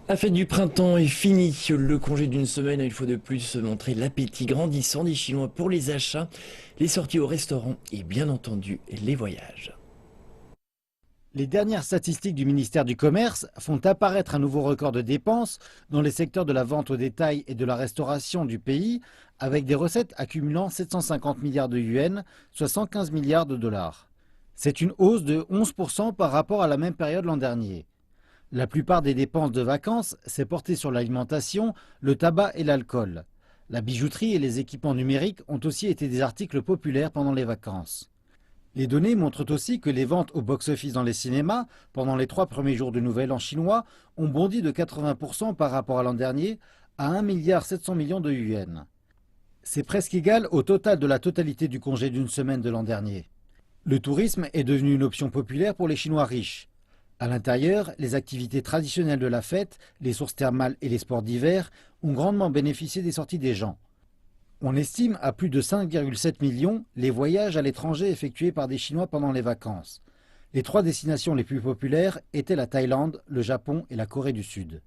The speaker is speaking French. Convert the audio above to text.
La fête du printemps est finie. Le congé d'une semaine a une fois de plus montré l'appétit grandissant des Chinois pour les achats, les sorties au restaurant et bien entendu les voyages. Les dernières statistiques du ministère du Commerce font apparaître un nouveau record de dépenses dans les secteurs de la vente au détail et de la restauration du pays, avec des recettes accumulant 750 milliards de yuans, soit 115 milliards de dollars. C'est une hausse de 11% par rapport à la même période l'an dernier. La plupart des dépenses de vacances s'est portée sur l'alimentation, le tabac et l'alcool. La bijouterie et les équipements numériques ont aussi été des articles populaires pendant les vacances. Les données montrent aussi que les ventes au box-office dans les cinémas, pendant les 3 premiers jours de Nouvel An chinois, ont bondi de 80% par rapport à l'an dernier, à 1,7 milliard de yuans. C'est presque égal au total de la totalité du congé d'une semaine de l'an dernier. Le tourisme est devenu une option populaire pour les Chinois riches. À l'intérieur, les activités traditionnelles de la fête, les sources thermales et les sports d'hiver ont grandement bénéficié des sorties des gens. On estime à plus de 5,7 millions les voyages à l'étranger effectués par des Chinois pendant les vacances. Les 3 destinations les plus populaires étaient la Thaïlande, le Japon et la Corée du Sud.